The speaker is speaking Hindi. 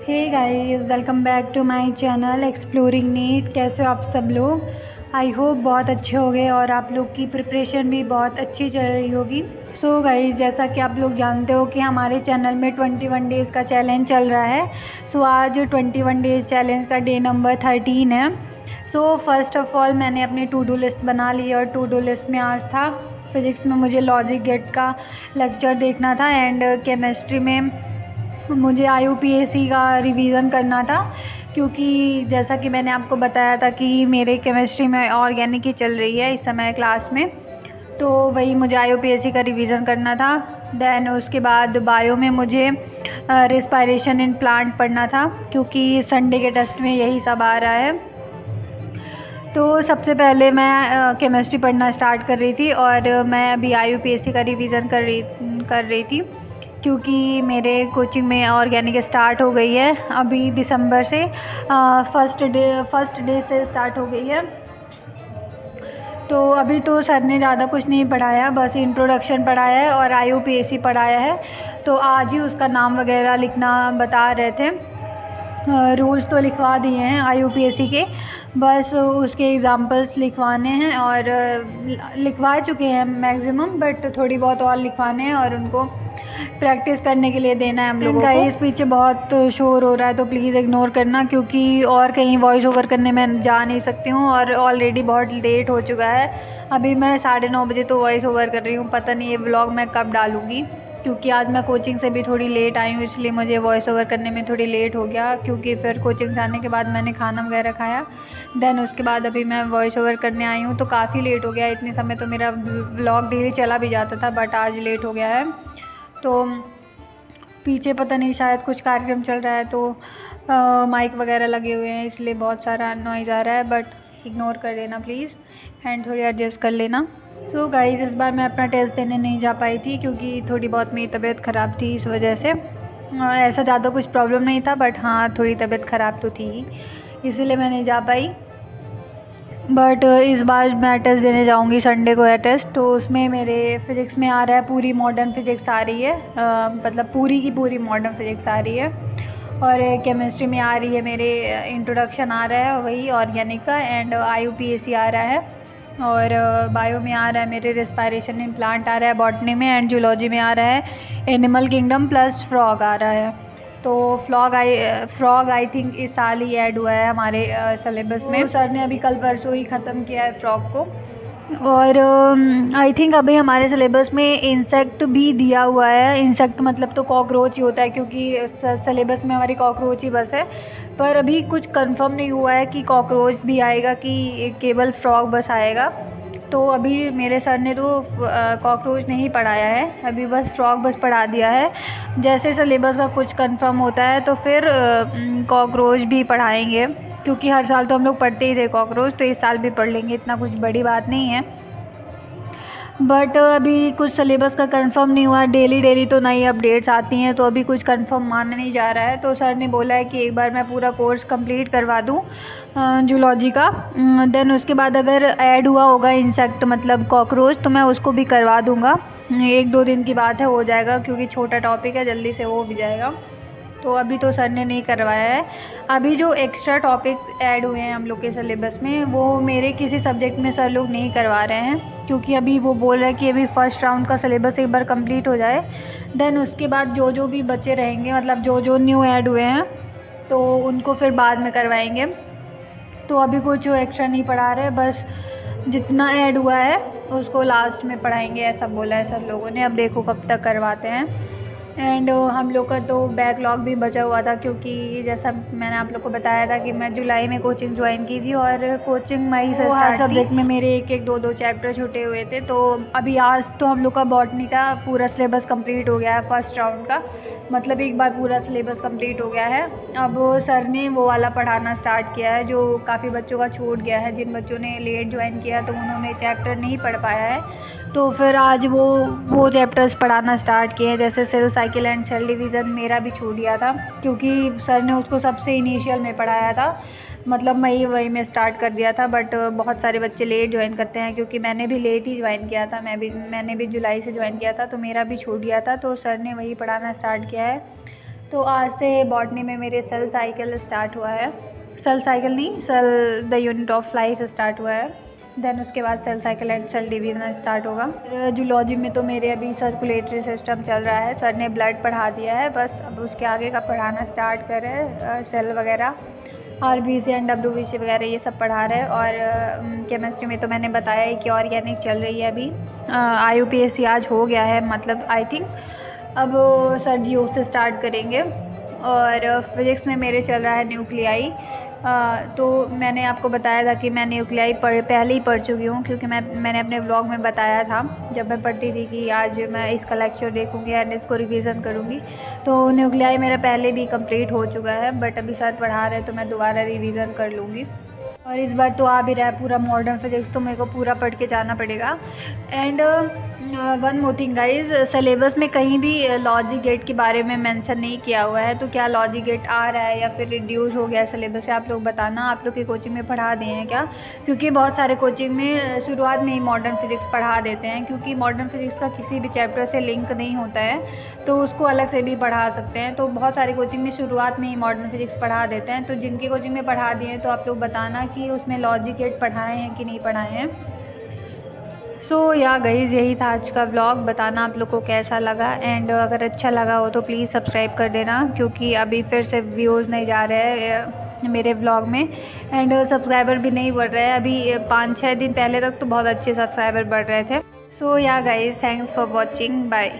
Hey guys, welcome back to my channel exploring NEET. कैसे हो आप सब लोग? आई होप बहुत अच्छे होंगे और आप लोग की प्रिपरेशन भी बहुत अच्छी चल रही होगी। सो गाइस, जैसा कि आप लोग जानते हो कि हमारे चैनल में 21 डेज़ का चैलेंज चल रहा है। सो आज 21 डेज़ चैलेंज का डे नंबर 13 है। सो फर्स्ट ऑफ़ ऑल मैंने अपनी टू डू लिस्ट बना ली और टू डू लिस्ट में आज था फिज़िक्स में मुझे लॉजिक गेट का लेक्चर देखना था एंड केमिस्ट्री में मुझे IUPAC का रिवीज़न करना था, क्योंकि जैसा कि मैंने आपको बताया था कि मेरे केमिस्ट्री में ऑर्गेनिक ही चल रही है इस समय क्लास में, तो वही मुझे IUPAC का रिवीज़न करना था। देन उसके बाद बायो में मुझे रेस्पिरेशन इन प्लांट पढ़ना था, क्योंकि संडे के टेस्ट में यही सब आ रहा है। तो सबसे पहले मैं केमिस्ट्री पढ़ना स्टार्ट कर रही थी और मैं अभी IUPAC का रिवीज़न कर रही थी, क्योंकि मेरे कोचिंग में ऑर्गेनिक स्टार्ट हो गई है अभी दिसंबर से। फर्स्ट डे से स्टार्ट हो गई है। तो अभी तो सर ने ज़्यादा कुछ नहीं पढ़ाया, बस इंट्रोडक्शन पढ़ाया है और IUPAC पढ़ाया है। तो आज ही उसका नाम वगैरह लिखना बता रहे थे। रूल्स तो लिखवा दिए हैं IUPAC के, बस उसके एग्ज़ाम्पल्स लिखवाने हैं और लिखवा चुके हैं मैक्सिमम, बट थोड़ी बहुत और लिखवाने हैं और उनको प्रैक्टिस करने के लिए देना है हम लोगों को। इस पीछे बहुत शोर हो रहा है तो प्लीज़ इग्नोर करना, क्योंकि और कहीं वॉइस ओवर करने में जा नहीं सकती हूँ और ऑलरेडी बहुत लेट हो चुका है। अभी मैं 9:30 बजे तो वॉइस ओवर कर रही हूँ, पता नहीं ये व्लॉग मैं कब डालूँगी, क्योंकि आज मैं कोचिंग से भी थोड़ी लेट आई हूँ, इसलिए मुझे वॉइस ओवर करने में थोड़ी लेट हो गया। क्योंकि फिर कोचिंग से आने के बाद मैंने खाना वगैरह खाया, देन उसके बाद अभी मैं वॉइस ओवर करने आई हूँ, तो काफ़ी लेट हो गया। इतने समय तो मेरा व्लॉग डेली चला भी जाता था, बट आज लेट हो गया है। तो पीछे पता नहीं शायद कुछ कार्यक्रम चल रहा है, तो माइक वगैरह लगे हुए हैं, इसलिए बहुत सारा नॉइज़ आ रहा है, बट इग्नोर कर देना प्लीज़ एंड थोड़ी एडजस्ट कर लेना। सो गाइज़, इस बार मैं अपना टेस्ट देने नहीं जा पाई थी, क्योंकि थोड़ी बहुत मेरी तबीयत ख़राब थी, इस वजह से। ऐसा ज़्यादा कुछ प्रॉब्लम नहीं था, बट हाँ थोड़ी तबीयत ख़राब तो थी ही, इसलिए मैं नहीं जा पाई। बट इस बार मैं टेस्ट देने जाऊंगी, संडे को है टेस्ट, तो उसमें मेरे फिज़िक्स में आ रहा है पूरी मॉडर्न फिज़िक्स आ रही है, मतलब पूरी की पूरी मॉडर्न फिज़िक्स आ रही है। और केमिस्ट्री में आ रही है मेरे इंट्रोडक्शन आ रहा है वही ऑर्गेनिक का एंड IUPAC आ रहा है। और बायो में आ रहा है मेरे रेस्पिरेशन इन प्लांट आ रहा है बॉटनी में, एंड जूलॉजी में आ रहा है एनिमल किंगडम प्लस फ्रॉग आ रहा है। तो फ्रॉग आई थिंक इस साल ही ऐड हुआ है हमारे सिलेबस में। सर ने अभी कल परसों ही ख़त्म किया है फ्रॉग को। और आई थिंक अभी हमारे सिलेबस में इंसेक्ट भी दिया हुआ है। इंसेक्ट मतलब तो कॉकरोच ही होता है, क्योंकि सिलेबस में हमारी कॉकरोच ही बस है। पर अभी कुछ कंफर्म नहीं हुआ है कि कॉकरोच भी आएगा कि केवल फ्रॉग बस आएगा। तो अभी मेरे सर ने तो कॉकरोच नहीं पढ़ाया है, अभी बस फ्रॉग बस पढ़ा दिया है। जैसे सिलेबस का कुछ कंफर्म होता है तो फिर कॉकरोच भी पढ़ाएंगे, क्योंकि हर साल तो हम लोग पढ़ते ही थे कॉकरोच, तो इस साल भी पढ़ लेंगे, इतना कुछ बड़ी बात नहीं है। बट अभी कुछ सिलेबस का कंफर्म नहीं हुआ। डेली तो नई अपडेट्स आती हैं, तो अभी कुछ कंफर्म माना नहीं जा रहा है। तो सर ने बोला है कि एक बार मैं पूरा कोर्स कंप्लीट करवा दूँ जूलॉजी का, देन उसके बाद अगर ऐड हुआ होगा इंसेक्ट मतलब कॉकरोच, तो मैं उसको भी करवा दूँगा। 1-2 दिन की बात है, हो जाएगा, क्योंकि छोटा टॉपिक है, जल्दी से हो भी जाएगा। तो अभी तो सर ने नहीं करवाया है। अभी जो एक्स्ट्रा टॉपिक ऐड हुए हैं हम लोग के सिलेबस में, वो मेरे किसी सब्जेक्ट में सर लोग नहीं करवा रहे हैं, क्योंकि अभी वो बोल रहे हैं कि अभी फर्स्ट राउंड का सिलेबस एक बार कंप्लीट हो जाए, देन उसके बाद जो जो भी बच्चे रहेंगे, मतलब जो जो न्यू ऐड हुए हैं, तो उनको फिर बाद में करवाएंगे। तो अभी कुछ एक्स्ट्रा नहीं पढ़ा रहे, बस जितना ऐड हुआ है उसको लास्ट में पढ़ाएंगे, ऐसा बोला है सर लोगों ने। अब देखो कब तक करवाते हैं। एंड हम लोग का तो बैकलॉग भी बचा हुआ था, क्योंकि जैसा मैंने आप लोग को बताया था कि मैं जुलाई में कोचिंग ज्वाइन की थी और कोचिंग मई से हर सब्जेक्ट में मेरे 1-1, 2-2 चैप्टर छूटे हुए थे। तो अभी आज तो हम लोग का बॉटनी का पूरा सिलेबस कंप्लीट हो गया है फर्स्ट राउंड का, मतलब एक बार पूरा सिलेबस कंप्लीट हो गया है। अब सर ने वो वाला पढ़ाना स्टार्ट किया है जो काफ़ी बच्चों का छूट गया है। जिन बच्चों ने लेट ज्वाइन किया तो उन्होंने चैप्टर नहीं पढ़ पाया है, तो फिर आज वो चैप्टर्स पढ़ाना स्टार्ट किए हैं। जैसे cell cycle and cell division मेरा भी छूट गया था, क्योंकि सर ने उसको सबसे इनिशियल में पढ़ाया था, मतलब मई वही में स्टार्ट कर दिया था। बट बहुत सारे बच्चे लेट ज्वाइन करते हैं, क्योंकि मैंने भी लेट ही ज्वाइन किया था, मैंने भी जुलाई से ज्वाइन किया था, तो मेरा भी छूट गया था। तो सर ने वही पढ़ाना स्टार्ट किया है। तो आज से बॉटनी में मेरे सेल साइकिल स्टार्ट हुआ है। सेल साइकिल नहीं, cell the unit of life start हुआ है। देन उसके बाद cell cycle and cell division start होगा। जूलॉजी में तो मेरे अभी सर्कुलेटरी सिस्टम चल रहा है। सर ने ब्लड पढ़ा दिया है, बस अब उसके आगे का पढ़ाना स्टार्ट करें। सेल वगैरह RBC एंड WBC वगैरह ये सब पढ़ा रहे हैं। और केमिस्ट्री में तो मैंने बताया है कि ऑर्गेनिक चल रही है अभी। IUPAC आज हो गया है, मतलब आई थिंक अब सर GO से स्टार्ट करेंगे। और फिज़िक्स में मेरे चल रहा है न्यूक्लियाई। तो मैंने आपको बताया था कि मैं न्यूक्लियाई पहले ही पढ़ चुकी हूँ, क्योंकि मैंने अपने व्लॉग में बताया था जब मैं पढ़ती थी कि आज मैं इसका लेक्चर देखूँगी एंड इसको रिवीजन करूँगी। तो न्यूक्लियाई मेरा पहले भी कंप्लीट हो चुका है, बट अभी सर पढ़ा रहे तो मैं दोबारा रिवीजन कर लूँगी। और इस बार तो आ भी रहा है पूरा मॉडर्न फिजिक्स, तो मेरे को पूरा पढ़ के जाना पड़ेगा। And one more thing guys, syllabus में कहीं भी लॉजिक गेट के बारे में मेंशन नहीं किया हुआ है। तो क्या लॉजिक गेट आ रहा है या फिर रिड्यूस हो गया है सिलेबस से, आप लोग बताना। आप लोग की कोचिंग में पढ़ा दिए हैं क्या? क्योंकि बहुत सारे कोचिंग में शुरुआत में ही मॉडर्न फिजिक्स पढ़ा देते हैं, क्योंकि मॉडर्न फिजिक्स का किसी भी चैप्टर से लिंक नहीं होता है, तो उसको अलग से भी पढ़ा सकते हैं। तो बहुत सारे कोचिंग में शुरुआत में ही मॉडर्न फिजिक्स पढ़ा देते हैं। तो जिनकी कोचिंग में पढ़ा दिए हैं तो आप लोग बताना कि उसमें लॉजिक गेट पढ़ाए हैं कि नहीं पढ़ाए हैं। सो या गाइस, यही था आज का व्लॉग। बताना आप लोग को कैसा लगा, एंड अगर अच्छा लगा हो तो प्लीज़ सब्सक्राइब कर देना, क्योंकि अभी फिर से व्यूज़ नहीं जा रहे हैं मेरे व्लॉग में, एंड सब्सक्राइबर भी नहीं बढ़ रहे हैं। अभी 5-6 दिन पहले तक तो बहुत अच्छे सब्सक्राइबर बढ़ रहे थे। So yeah guys, thanks for watching, bye.